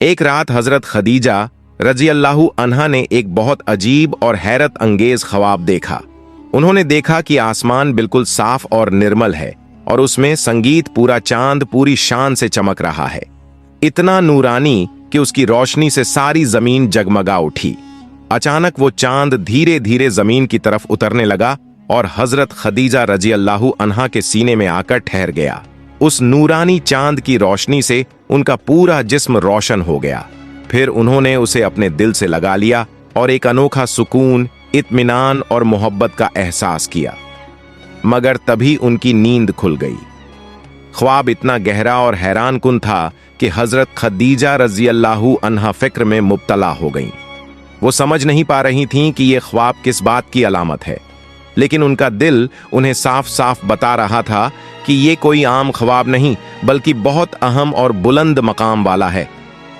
एक रात हजरत खदीजा रजी अल्लाहु अन्हा ने एक बहुत अजीब और हैरत अंगेज ख्वाब देखा। उन्होंने देखा कि आसमान बिल्कुल साफ और निर्मल है और उसमें संगीत पूरा चांद पूरी शान से चमक रहा है, इतना नूरानी कि उसकी रोशनी से सारी जमीन जगमगा उठी। अचानक वो चांद धीरे धीरे जमीन की तरफ उतरने लगा और हजरत खदीजा रजी अल्लाहु अन्हा के सीने में आकर ठहर गया। उस नूरानी चांद की रोशनी से उनका पूरा जिस्म रोशन हो गया। फिर उन्होंने उसे अपने दिल से लगा लिया और एक अनोखा सुकून, इत्मीनान और मोहब्बत का एहसास किया। मगर तभी उनकी नींद खुल गई। ख्वाब इतना गहरा और हैरान कुन था कि हजरत खदीजा रजी अल्लाहु अन्हा फिक्र में मुब्तला हो गईं। वो समझ नहीं पा रही थीं कि ये ख्वाब किस बात की अलामत है, लेकिन उनका दिल उन्हें साफ साफ बता रहा था कि ये कोई आम ख्वाब नहीं बल्कि बहुत अहम और बुलंद मकाम वाला है।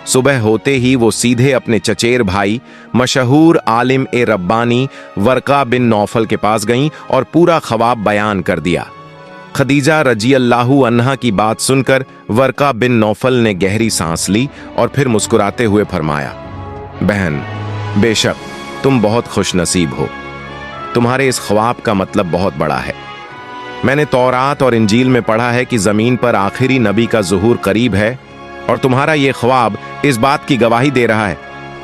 सुबह होते ही वो सीधे अपने चचेर भाई मशहूर आलिम ए रब्बानी वर्का बिन नौफल के पास गईं और पूरा ख्वाब बयान कर दिया। खदीजा रजी अल्लाहु अन्हा की बात सुनकर वर्का बिन नौफल ने गहरी सांस ली और फिर मुस्कुराते हुए फरमाया, बहन, बेशक तुम बहुत खुशनसीब हो। तुम्हारे इस ख्वाब का मतलब बहुत बड़ा है। मैंने तौरात और इंजील में पढ़ा है कि जमीन पर आखिरी नबी का ज़ुहूर करीब है और तुम्हारा ये ख्वाब इस बात की गवाही दे रहा है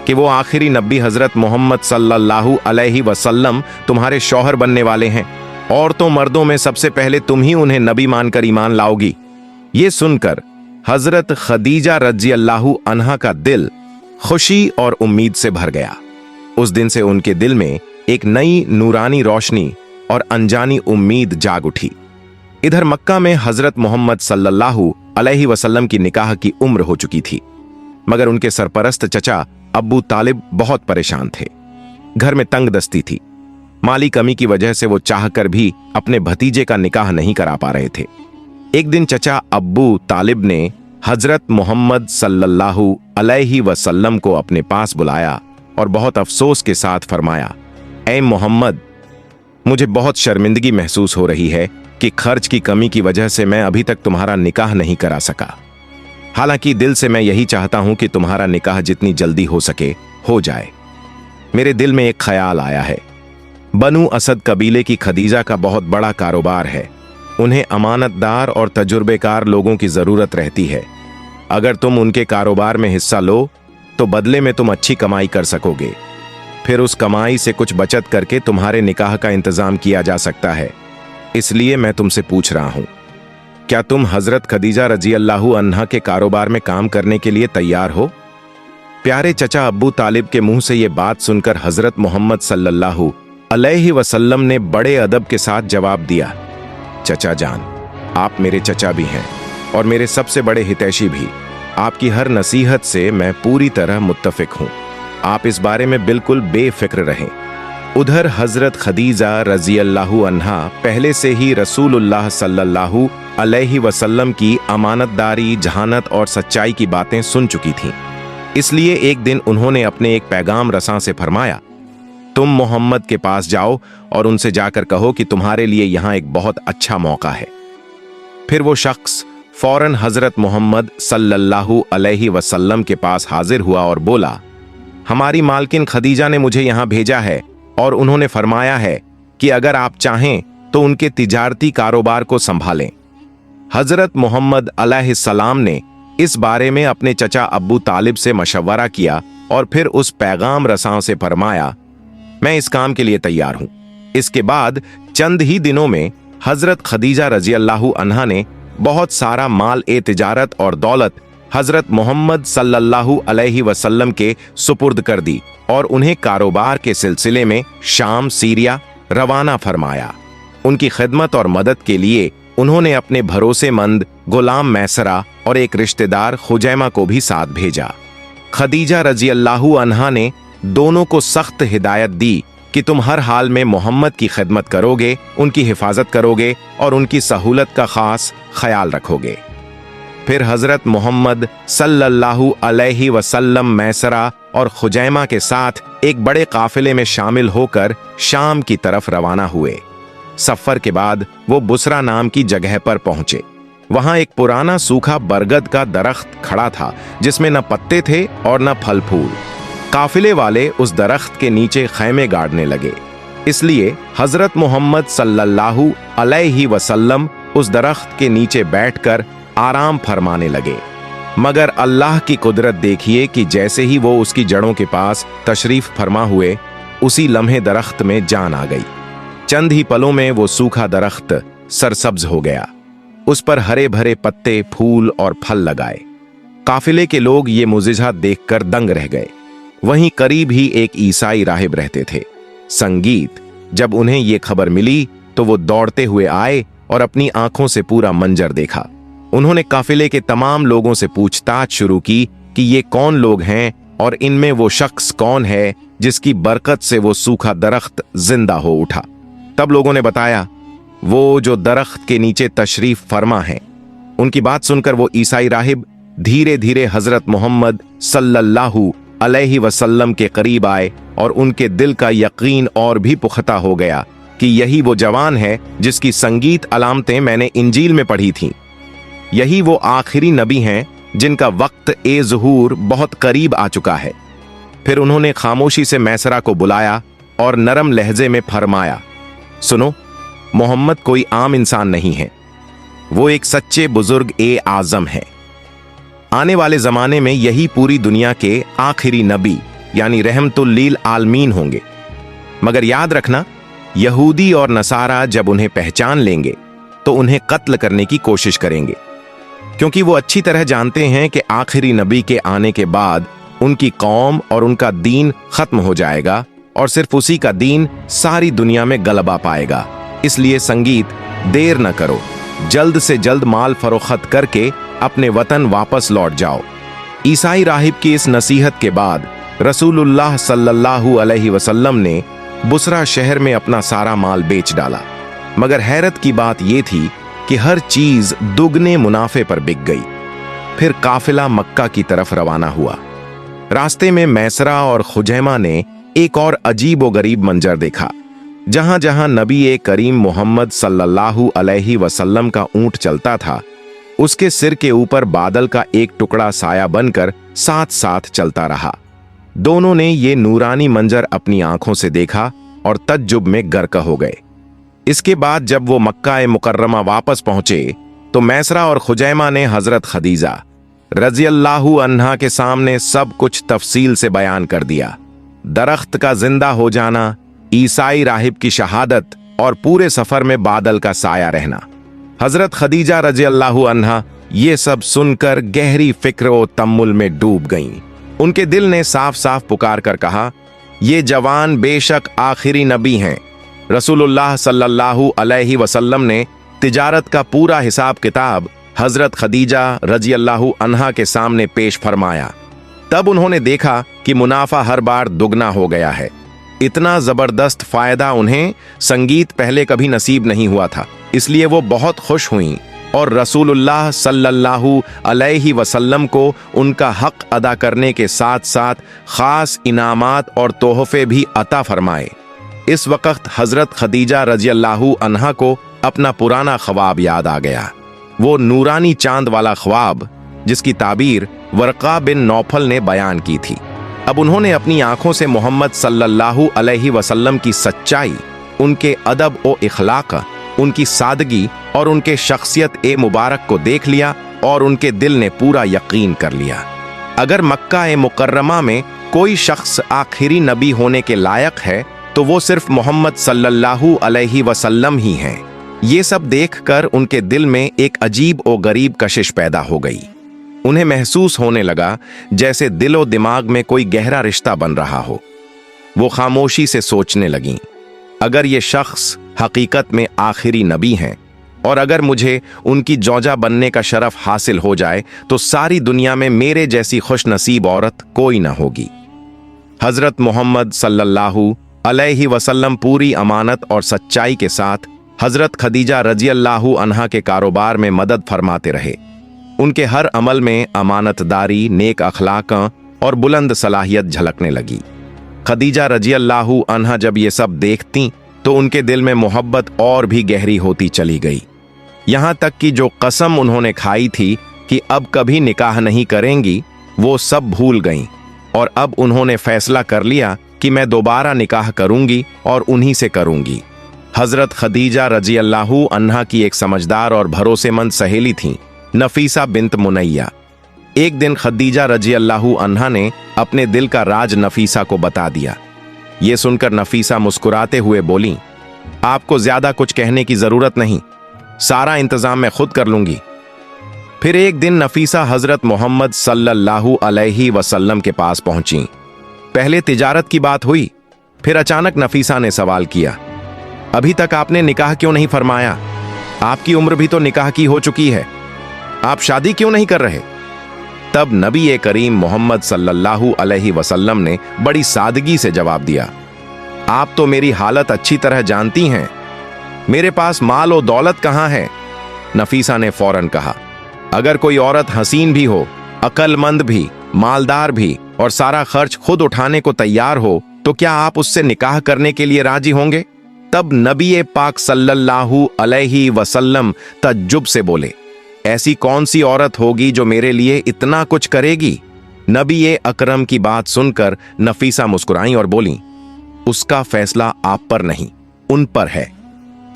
कि वो आखिरी नबी हजरत मोहम्मद सल्लल्लाहु अलैहि वसल्लम तुम्हारे शौहर बनने वाले हैं। औरतों मर्दों में सबसे पहले तुम ही उन्हें नबी मानकर ईमान लाओगी। ये सुनकर हजरत खदीजा रजी अल्लाहु अन्हा का दिल खुशी और उम्मीद से भर गया। उस दिन से उनके दिल में एक नई नूरानी रोशनी और अनजानी उम्मीद जाग उठी। इधर मक्का में हजरत मोहम्मद सल्लल्लाहु अलैहि वसल्लम की निकाह की उम्र हो चुकी थी, मगर उनके सरपरस्त चचा अब्बू तालिब बहुत परेशान थे। घर में तंगदस्ती थी। माली कमी की वजह से वो चाहकर भी अपने भतीजे का निकाह नहीं करा पा रहे थे। एक दिन चचा अब्बू तालिब ने हजरत मोहम्मद सल्लल्लाहु अलैहि वसल्लम को अपने पास बुलाया और बहुत अफसोस के साथ फरमाया, ऐ मोहम्मद, मुझे बहुत शर्मिंदगी महसूस हो रही है कि खर्च की कमी की वजह से मैं अभी तक तुम्हारा निकाह नहीं करा सका। हालांकि दिल से मैं यही चाहता हूं कि तुम्हारा निकाह जितनी जल्दी हो सके हो जाए। मेरे दिल में एक ख्याल आया है। बनु असद कबीले की खदीजा का बहुत बड़ा कारोबार है। उन्हें अमानतदार और तजुर्बेकार लोगों की जरूरत रहती है। अगर तुम उनके कारोबार में हिस्सा लो तो बदले में तुम अच्छी कमाई कर सकोगे। फिर उस कमाई से कुछ बचत करके तुम्हारे निकाह का इंतजाम किया जा सकता है। इसलिए मैं तुमसे पूछ रहा हूं, क्या तुम हजरत खदीजा रजी अल्लाहु अन्हा के कारोबार में काम करने के लिए तैयार हो? प्यारे चचा अब्बू तालिब के मुंह से ये बात सुनकर हजरत मोहम्मद सल्लल्लाहु अलैहि वसल्लम ने बड़े अदब के साथ जवाब दिया, चचा जान, आप मेरे चचा भी हैं और मेरे सबसे बड़े हितैषी भी। आपकी हर नसीहत से मैं पूरी तरह मुत्तफिक हूं। आप इस बारे में बिल्कुल बेफिक्र रहें। उधर हजरत खदीजा रजी अल्लाहु अन्हा पहले से ही रसूलुल्लाह सल्लल्लाहु अलैहि वसल्लम की अमानतदारी, जहानत और सच्चाई की बातें सुन चुकी थीं। इसलिए एक दिन उन्होंने अपने एक पैगाम रसां से फरमाया, तुम मोहम्मद के पास जाओ और उनसे जाकर कहो कि तुम्हारे लिए यहां एक बहुत अच्छा मौका है। फिर वो शख्स फौरन हजरत मोहम्मद सल्लल्लाहु अलैहि वसल्लम के पास हाजिर हुआ और बोला, हमारी मालकिन खदीजा ने मुझे यहां भेजा है और उन्होंने फरमाया है कि अगर आप चाहें तो उनके तिजारती कारोबार को संभालें। हजरत मोहम्मद अलैहिस्सलाम ने इस बारे में अपने चचा अब्बू तालिब से मशवरा किया और फिर उस पैगाम रसां से फरमाया, मैं इस काम के लिए तैयार हूं। इसके बाद चंद ही दिनों में हजरत खदीजा रजी अल्लाहु अन्हा ने बहुत सारा माल ए तिजारत और दौलत हजरत मोहम्मद सल्लल्लाहु अलैहि वसल्लम के सुपुर्द कर दी और उन्हें कारोबार के सिलसिले में शाम, सीरिया रवाना फरमाया। उनकी खिदमत और मदद के लिए उन्होंने अपने भरोसेमंद गुलाम मैसरा और एक रिश्तेदार खुजैमा को भी साथ भेजा। खदीजा रजी अल्लाहु अन्हा ने दोनों को सख्त हिदायत दी कि तुम हर हाल में मोहम्मद की खिदमत करोगे, उनकी हिफाजत करोगे और उनकी सहूलत का खास ख्याल रखोगे। फिर हजरत मोहम्मद सल्लल्लाहु अलैहि वसल्लम मैसरा और खुजैमा के साथ एक बड़े काफिले में शामिल होकर शाम की तरफ रवाना हुए। सफर के बाद वो बुसरा नाम की जगह पर पहुंचे। वहां एक पुराना सूखा बरगद का दरख्त खड़ा था जिसमें न पत्ते थे और न फल फूल। काफिले वाले उस दरख्त के नीचे खैमे गाड़ने लगे, इसलिए हजरत मोहम्मद सल्लल्लाहु अलैहि वसल्लम उस दरख्त के नीचे बैठकर आराम फरमाने लगे। मगर अल्लाह की कुदरत देखिए कि जैसे ही वो उसकी जड़ों के पास तशरीफ फरमा हुए, उसी लम्हे दरख्त में जान आ गई। चंद ही पलों में वो सूखा दरख्त सरसब्ज हो गया, उस पर हरे भरे पत्ते, फूल और फल लगाए। काफिले के लोग ये मुजिजा देखकर दंग रह गए। वहीं करीब ही एक ईसाई राहिब रहते थे। संगीत, जब उन्हें ये खबर मिली तो वो दौड़ते हुए आए और अपनी आंखों से पूरा मंजर देखा। उन्होंने काफिले के तमाम लोगों से पूछताछ शुरू की कि ये कौन लोग हैं और इनमें वो शख्स कौन है जिसकी बरकत से वो सूखा दरख्त जिंदा हो उठा। तब लोगों ने बताया, वो जो दरख्त के नीचे तशरीफ फरमा है। उनकी बात सुनकर वो ईसाई राहिब धीरे धीरे हजरत मोहम्मद सल्लल्लाहु अलैहि वसल्लम के करीब आए और उनके दिल का यकीन और भी पुख्ता हो गया कि यही वो जवान है जिसकी संगीत अलामतें मैंने इंजील में पढ़ी थीं। यही वो आखिरी नबी हैं जिनका वक्त ए ज़ुहूर बहुत करीब आ चुका है। फिर उन्होंने खामोशी से मैसरा को बुलाया और नरम लहजे में फरमाया, सुनो, मोहम्मद कोई आम इंसान नहीं है, वो एक सच्चे बुजुर्ग ए आजम है। आने वाले जमाने में यही पूरी दुनिया के आखिरी नबी यानी रहमतुल लिल आलमीन होंगे। मगर याद रखना, यहूदी और नसारा जब उन्हें पहचान लेंगे तो उन्हें कत्ल करने की कोशिश करेंगे, क्योंकि वो अच्छी तरह जानते हैं कि आखिरी नबी के आने के बाद उनकी कौम और उनका दीन खत्म हो जाएगा और सिर्फ उसी का दीन सारी दुनिया में गलबा पाएगा। इसलिए संगीत, देर न करो, जल्द से जल्द माल फरोख्त करके अपने वतन वापस लौट जाओ। ईसाई राहिब की इस नसीहत के बाद रसूलुल्लाह सल्लल्लाहु अलैहि वसल्लम ने बुसरा शहर में अपना सारा माल बेच डाला। मगर हैरत की बात यह थी कि हर चीज दुगने मुनाफे पर बिक गई। फिर काफिला मक्का की तरफ रवाना हुआ। रास्ते में मैसरा और खुजैमा ने एक और अजीब व गरीब मंजर देखा। जहां जहां नबी ए करीम मोहम्मद सल्लल्लाहु अलैहि वसल्लम का ऊंट चलता था, उसके सिर के ऊपर बादल का एक टुकड़ा साया बनकर साथ साथ चलता रहा। दोनों ने ये नूरानी मंजर अपनी आंखों से देखा और तज्जुब में गर्क हो गए। इसके बाद जब वो मक्का ए मुकर्रमा वापस पहुंचे तो मैसरा और खुजैमा ने हजरत खदीजा रज़ियल्लाहु अन्हा के सामने सब कुछ तफसील से बयान कर दिया। दरख्त का जिंदा हो जाना, ईसाई राहिब की शहादत और पूरे सफर में बादल का साया रहना। हजरत खदीजा रज़ियल्लाहु अन्हा ये सब सुनकर गहरी फिक्र और तम्मुल में डूब गईं। उनके दिल ने साफ साफ पुकार कर कहा, ये जवान बेशक आखिरी नबी हैं। रसूलुल्लाह सल्लल्लाहु अलैहि वसल्लम ने तिजारत का पूरा हिसाब किताब हजरत खदीजा रज़ियल्लाहु अन्हा के सामने पेश फरमाया। तब उन्होंने देखा कि मुनाफा हर बार दुगना हो गया है। इतना जबरदस्त फायदा उन्हें संगीत पहले कभी नसीब नहीं हुआ था, इसलिए वो बहुत खुश हुईं और रसूलुल्लाह सल्लल्लाहु अलैहि वसल्लम को उनका हक अदा करने के साथ साथ खास इनामात और तोहफे भी अता फरमाए। इस वक्त हजरत खदीजा रज़ियल्लाहु अन्हा को अपना पुराना ख्वाब याद आ गया। वो नूरानी चांद वाला ख्वाब जिसकी ताबीर वर्का बिन नौफल ने बयान की थी। अब उन्होंने अपनी आंखों से मोहम्मद सल्लल्लाहु अलैहि वसल्लम की सच्चाई, उनके अदब और इखलाक, उनकी सादगी और उनके शख्सियत ए मुबारक को देख लिया और उनके दिल ने पूरा यकीन कर लिया। अगर मक्का ए मुकर्रमा में कोई शख्स आखिरी नबी होने के लायक है तो वो सिर्फ मोहम्मद सल्लल्लाहु अलैहि वसल्लम ही हैं। ये सब देखकर उनके दिल में एक अजीब और गरीब कशिश पैदा हो गई। उन्हें महसूस होने लगा जैसे दिलो दिमाग में कोई गहरा रिश्ता बन रहा हो। वो खामोशी से सोचने लगीं, अगर ये शख्स हकीकत में आखिरी नबी हैं और अगर मुझे उनकी जौजा बनने का शरफ हासिल हो जाए तो सारी दुनिया में मेरे जैसी खुश नसीब औरत कोई ना होगी। हजरत मोहम्मद सल्लल्लाहु अलैहि वसल्लम पूरी अमानत और सच्चाई के साथ हजरत खदीजा रज़ियल्लाहु अन्हा के कारोबार में मदद फरमाते रहे। उनके हर अमल में अमानतदारी, नेक अखलाक और बुलंद सलाहियत झलकने लगी। खदीजा रज़ियल्लाहु अन्हा जब ये सब देखती तो उनके दिल में मोहब्बत और भी गहरी होती चली गई। यहाँ तक कि जो कसम उन्होंने खाई थी कि अब कभी निकाह नहीं करेंगी, वो सब भूल गईं और अब उन्होंने फैसला कर लिया कि मैं दोबारा निकाह करूंगी और उन्हीं से करूंगी। हजरत खदीजा रजी अल्लाहु अन्हा की एक समझदार और भरोसेमंद सहेली थी, नफीसा बिन्त मुनैया। एक दिन खदीजा रजी अल्लाहु अन्हा ने अपने दिल का राज नफीसा को बता दिया। ये सुनकर नफीसा मुस्कुराते हुए बोली, आपको ज्यादा कुछ कहने की जरूरत नहीं, सारा इंतजाम मैं खुद कर लूंगी। फिर एक दिन नफीसा हजरत मोहम्मद सल्लल्लाहु अलैहि वसल्लम के पास पहुंची। पहले तिजारत की बात हुई, फिर अचानक नफीसा ने सवाल किया, अभी तक आपने निकाह क्यों नहीं फरमाया? आपकी उम्र भी तो निकाह की हो चुकी है, आप शादी क्यों नहीं कर रहे? तब नबी करीम मोहम्मद सल्लल्लाहु अलैहि वसल्लम ने बड़ी सादगी से जवाब दिया, आप तो मेरी हालत अच्छी तरह जानती हैं, मेरे पास माल और दौलत कहां है? नफीसा ने फौरन कहा, अगर कोई औरत हसीन भी हो, अक्लमंद भी, मालदार भी और सारा खर्च खुद उठाने को तैयार हो, तो क्या आप उससे निकाह करने के लिए राजी होंगे? तब नबी पाक सल्लल्लाहु अलैहि वसल्लम तज्जुब से बोले, ऐसी कौन सी औरत होगी जो मेरे लिए इतना कुछ करेगी? नबी अकरम की बात सुनकर नफीसा मुस्कुराई और बोली, उसका फैसला आप पर नहीं, उन पर है,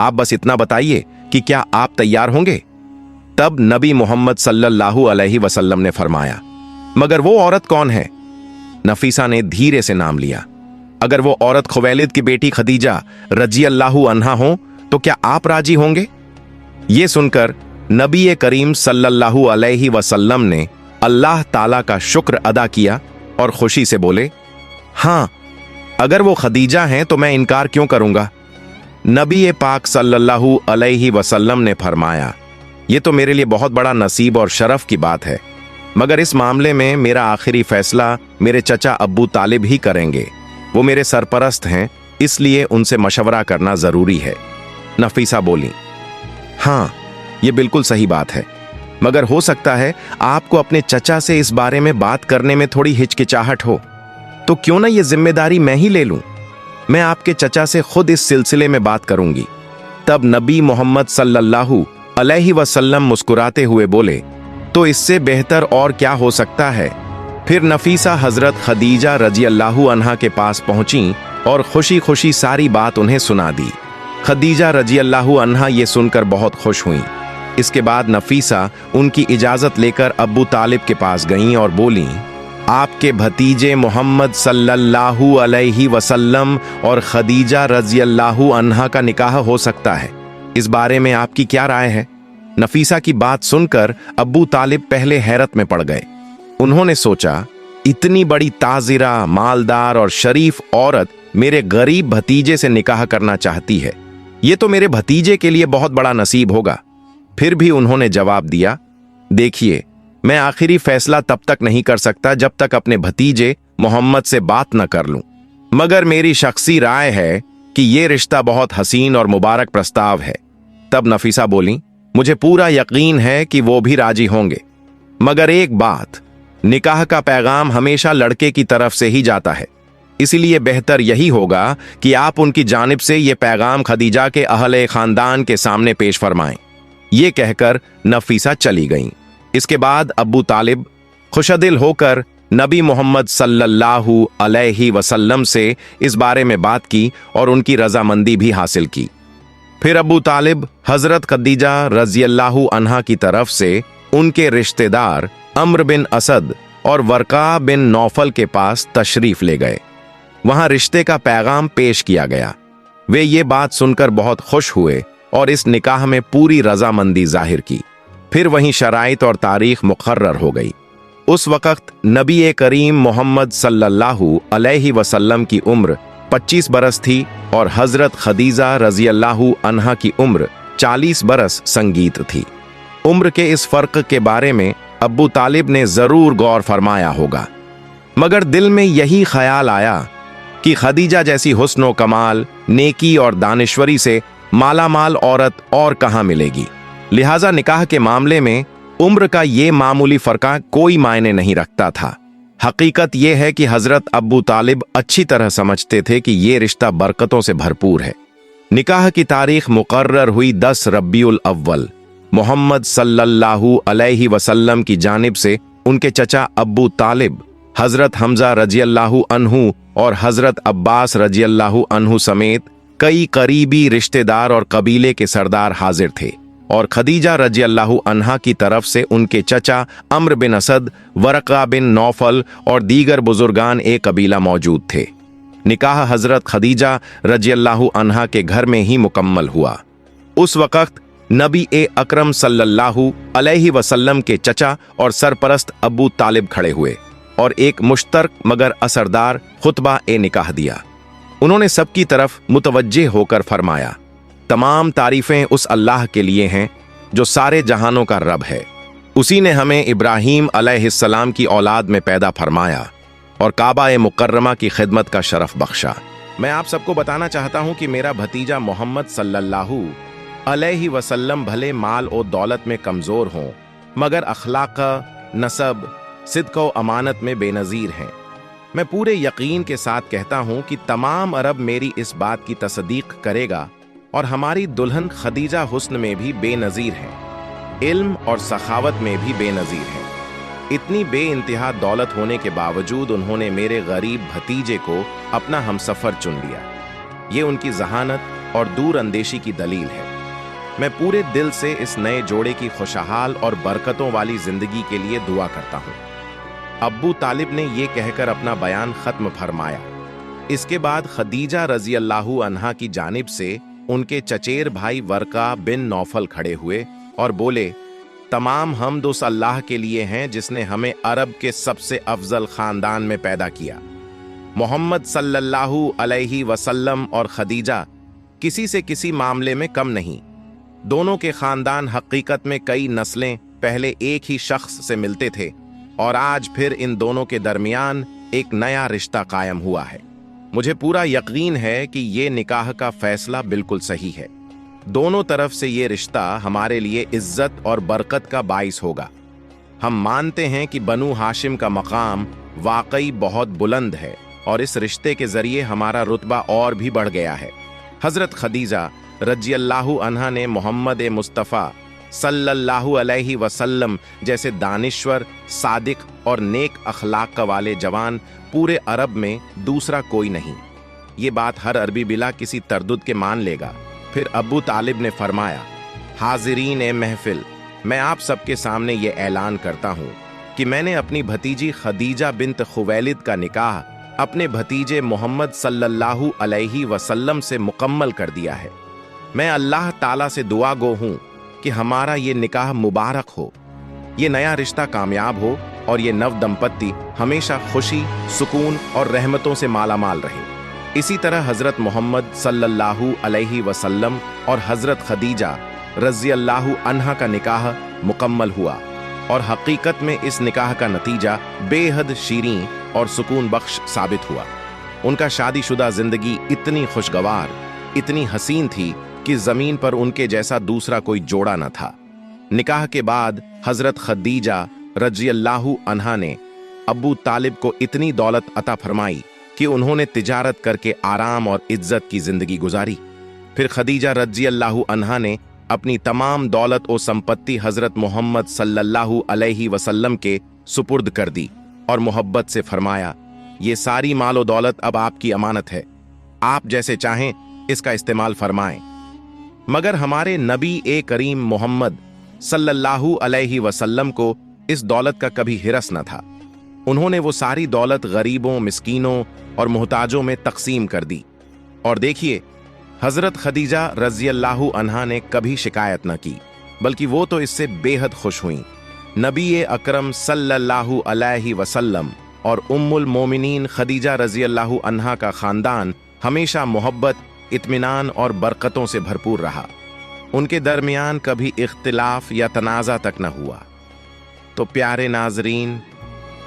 आप बस इतना बताइए कि क्या आप तैयार होंगे? तब नबी मोहम्मद सल्लल्लाहु अलैहि वसल्लम ने फरमाया, मगर वो औरत कौन है? नफीसा ने धीरे से नाम लिया, अगर वो औरत खुवैलिद की बेटी खदीजा रजी अल्लाहु अन्हा हो तो क्या आप राजी होंगे? ये सुनकर नबी करीम सल्लल्लाहु अलैहि वसल्लम ने अल्लाह ताला का शुक्र अदा किया और खुशी से बोले, हां, अगर वो खदीजा हैं तो मैं इनकार क्यों करूंगा? नबी पाक सल्लल्लाहु अलैहि वसल्लम ने फरमाया, ये तो मेरे लिए बहुत बड़ा नसीब और शरफ की बात है, मगर इस मामले में मेरा आखिरी फैसला मेरे चचा अब्बू तालिब ही करेंगे, वो मेरे सरपरस्त हैं, इसलिए उनसे मशवरा करना जरूरी है। नफीसा बोली, हां, ये बिल्कुल सही बात है, मगर हो सकता है आपको अपने चचा से इस बारे में बात करने में थोड़ी हिचकिचाहट हो, तो क्यों ना ये जिम्मेदारी मैं ही ले लूं, मैं आपके चचा से खुद इस सिलसिले में बात करूंगी। तब नबी मोहम्मद सल्लल्लाहु अलैहि वसल्लम मुस्कुराते हुए बोले, तो इससे बेहतर और क्या हो सकता है? फिर नफीसा हजरत खदीजा रजी अल्लाहु अन्हा के पास पहुंची और खुशी खुशी सारी बात उन्हें सुना दी। खदीजा रजी अल्लाहु अन्हा ये सुनकर बहुत खुश हुई। इसके बाद नफीसा उनकी इजाजत लेकर अब्बू तालिब के पास गईं और बोली, आपके भतीजे मोहम्मद सल्लल्लाहु अलैहि वसल्लम और खदीजा रजी अल्लाहु अन्हा का निकाह हो सकता है, इस बारे में आपकी क्या राय है? नफीसा की बात सुनकर अब्बू तालिब पहले हैरत में पड़ गए। उन्होंने सोचा, इतनी बड़ी ताजिरा, मालदार और शरीफ औरत मेरे गरीब भतीजे से निकाह करना चाहती है, ये तो मेरे भतीजे के लिए बहुत बड़ा नसीब होगा। फिर भी उन्होंने जवाब दिया, देखिए, मैं आखिरी फैसला तब तक नहीं कर सकता जब तक अपने भतीजे मोहम्मद से बात न कर लूं, मगर मेरी शख्सी राय है कि यह रिश्ता बहुत हसीन और मुबारक प्रस्ताव है। तब नफीसा बोली, मुझे पूरा यकीन है कि वो भी राजी होंगे, मगर एक बात, निकाह का पैगाम हमेशा लड़के की तरफ से ही जाता है, इसलिए बेहतर यही होगा कि आप उनकी जानिब से यह पैगाम खदीजा के अहले खानदान के सामने पेश फरमाएं। ये कहकर नफीसा चली गईं। इसके बाद अब्बू तालिब खुशदिल होकर नबी मोहम्मद सल्लल्लाहु अलैहि वसल्लम से इस बारे में बात की और उनकी रजामंदी भी हासिल की। फिर अब्बू तालिब हजरत खदीजा रजी अल्लाहु अन्हा की तरफ से उनके रिश्तेदार अम्र बिन असद और वर्का बिन नौफल के पास तशरीफ ले गए। वहां रिश्ते का पैगाम पेश किया गया। वे ये बात सुनकर बहुत खुश हुए और इस निकाह में पूरी रजामंदी जाहिर की। फिर वहीं शराइत और तारीख मुकर्रर हो गई। उस वक्त नबी करीम मोहम्मद सल्लल्लाहु अलैहि वसल्लम की उम्र 25 बरस थी और हजरत खदीजा रजी अल्लाहु अन्हा की उम्र 40 बरस संगीत थी। उम्र के इस फर्क के बारे में अब्बू तालिब ने जरूर गौर फरमाया होगा, मगर दिल में यही ख्याल आया कि खदीजा जैसी हुस्न कमाल, नेकी और दानिश्वरी से मालामाल औरत और कहां मिलेगी। लिहाजा निकाह के मामले में उम्र का ये मामूली फर्का कोई मायने नहीं रखता था। हकीकत यह है कि हजरत अब्बू तालिब अच्छी तरह समझते थे कि ये रिश्ता बरकतों से भरपूर है। निकाह की तारीख मुकर्रर हुई 10 रब्बीउल अव्वल मोहम्मद सल्लल्लाहु अलैहि वसल्लम की जानिब से उनके चचा अब्बू तालिब, हजरत हमजा रजियल्लाहु अन्हु और हजरत अब्बास रजियल्लाहु अन्हु समेत कई करीबी रिश्तेदार और कबीले के सरदार हाजिर थे, और खदीजा रजियल्लाहु अन्हा की तरफ से उनके चचा अम्र बिन असद, वरका बिन नौफल और दीगर बुजुर्गान एक कबीला मौजूद थे। निकाह हजरत खदीजा रजियल्लाहु अन्हा के घर में ही मुकम्मल हुआ। उस वक़्त नबी अकरम सल्लल्लाहु अलैहि वसल्लम के चचा और सरपरस्त अबू तालिब खड़े हुए और एक मुश्तरक मगर असरदार खुतबा निकाह दिया। उन्होंने सबकी तरफ मुतवज्जे होकर फरमाया, तमाम तारीफें उस अल्लाह के लिए हैं जो सारे जहानों का रब है। उसी ने हमें इब्राहीम अलैहिस्सलाम की औलाद में पैदा फरमाया और काबा मुकर्रमा की खिदमत का शरफ बख्शा। मैं आप सबको बताना चाहता हूं कि मेरा भतीजा मोहम्मद सल्लल्लाहु अलैहि वसल्लम भले माल और दौलत में कमजोर हों, मगर अखलाक, नसब, सिद्क और अमानत में बेनज़ीर हैं। मैं पूरे यकीन के साथ कहता हूं कि तमाम अरब मेरी इस बात की तस्दीक करेगा, और हमारी दुल्हन खदीजा हुस्न में भी बेनज़ीर हैं, इल्म और सखावत में भी बेनज़ीर हैं। इतनी बेइंतहा दौलत होने के बावजूद उन्होंने मेरे गरीब भतीजे को अपना हमसफर चुन लिया। ये उनकी जहानत और दूर अंदेशी की दलील है। मैं पूरे दिल से इस नए जोड़े की खुशहाल और बरकतों वाली जिंदगी के लिए दुआ करता हूँ। अब्बू तालिब ने यह कहकर अपना बयान खत्म फरमाया। इसके बाद खदीजा रज़ियल्लाहु अन्हा की जानिब से उनके चचेर भाई वरका बिन नौफल खड़े हुए और बोले, तमाम हमद उस अल्लाह के लिए हैं जिसने हमें अरब के सबसे अफजल खानदान में पैदा किया। मोहम्मद सल्लल्लाहु अलैहि वसल्लम और खदीजा किसी से किसी मामले में कम नहीं। दोनों के खानदान हकीकत में कई नस्लें पहले एक ही शख्स से मिलते थे, और आज फिर इन दोनों के दरमियान एक नया रिश्ता कायम हुआ है। मुझे पूरा यकीन है कि ये निकाह का फैसला बिल्कुल सही है। दोनों तरफ से ये रिश्ता हमारे लिए इज्जत और बरकत का बाइस होगा। हम मानते हैं कि बनु हाशिम का मकाम वाकई बहुत बुलंद है, और इस रिश्ते के जरिए हमारा रुतबा और भी बढ़ गया है। हजरत खदीजा रज़ियल्लाहु अन्हा ने मोहम्मद मुस्तफ़ा सल्लल्लाहु अलैहि वसल्लम जैसे दानिश्वर, सादिक और नेक अखलाक का वाले जवान पूरे अरब में दूसरा कोई नहीं। ये बात हर अरबी बिला किसी तरदुद के मान लेगा। फिर अबू तालिब ने फरमाया, हाजिरीन महफिल, मैं आप सबके सामने ये ऐलान करता हूँ कि मैंने अपनी भतीजी खदीजा बिन्त खुवैलिद का निकाह अपने भतीजे मोहम्मद सल्लल्लाहु अलैहि वसल्लम से मुकम्मल कर दिया है। मैं अल्लाह ताला से दुआ गो हूँ कि हमारा ये निकाह मुबारक हो, ये नया रिश्ता कामयाब हो, और ये नव दंपत्ति हमेशा खुशी, सुकून और रहमतों से मालामाल रहे। इसी तरह हजरत मोहम्मद सल्लल्लाहु अलैहि वसल्लम और हजरत खदीजा रज़ियल्लाहु अन्हा का निकाह मुकम्मल हुआ, और हकीकत में इस निकाह का नतीजा बेहद शीरीं और सुकून बख्श साबित हुआ। उनका शादीशुदा जिंदगी इतनी खुशगवार, इतनी हसीन थी कि जमीन पर उनके जैसा दूसरा कोई जोड़ा न था। निकाह के बाद हजरत खदीजा रज़ियल्लाहु अन्हा ने अबू तालिब को इतनी दौलत अता फरमाई कि उन्होंने तिजारत करके आराम और इज्जत की जिंदगी गुजारी। फिर खदीजा रज़ियल्लाहु अन्हा ने अपनी तमाम दौलत और संपत्ति हजरत मोहम्मद सल्लल्लाहु अलैहि वसल्लम के सुपुर्द कर दी और मोहब्बत से फरमाया, ये सारी मालो दौलत अब आपकी अमानत है, आप जैसे चाहें इसका इस्तेमाल फरमाएं। मगर हमारे नबी करीम मोहम्मद सल्लल्लाहु अलैहि वसल्लम को इस दौलत का कभी हिरस न था। उन्होंने वो सारी दौलत गरीबों, मिस्कीनों और मोहताजों में तकसीम कर दी। और देखिए, हजरत खदीजा रज़ियल्लाहु अन्हा ने कभी शिकायत न की, बल्कि वो तो इससे बेहद खुश हुई। नबी अकरम सल्लल्लाहु अलैहि वसल्लम और उम्मुल मोमिनीन खदीजा रज़ियल्लाहु अन्हा का खानदान हमेशा मोहब्बत, इत्मीनान और बरकतों से भरपूर रहा। उनके दरमियान कभी इख्तिलाफ या तनाज़ा तक न हुआ। तो प्यारे नाजरीन,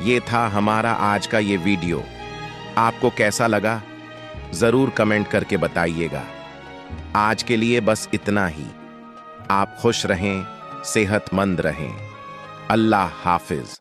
ये था हमारा आज का ये वीडियो। आपको कैसा लगा ज़रूर कमेंट करके बताइएगा। आज के लिए बस इतना ही। आप खुश रहें, सेहतमंद रहें। अल्लाह हाफिज।